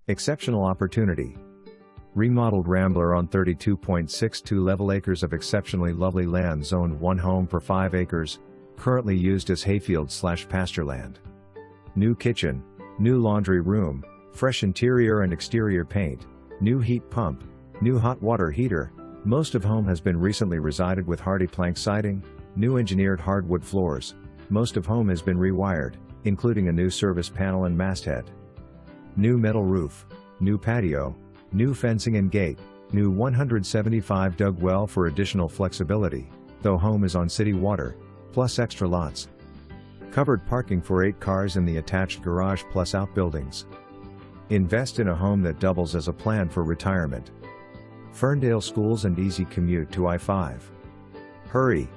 Exceptional opportunity. Remodeled Rambler on 32.62 level acres of exceptionally lovely land, zoned 1 home per 5 acres, currently used as hayfield/pasture land. New kitchen, new laundry room, fresh interior and exterior paint, new heat pump, new hot water heater. Most of home has been recently resided with Hardie Plank siding, new engineered hardwood floors. Most of home has been rewired, including a new service panel and masthead. New metal roof, new patio, new fencing and gate, new 175 dug well for additional flexibility, though home is on city water, plus extra lots. Covered parking for 8 cars in the attached garage plus outbuildings. Invest in a home that doubles as a plan for retirement. Ferndale Schools and easy commute to I-5. Hurry!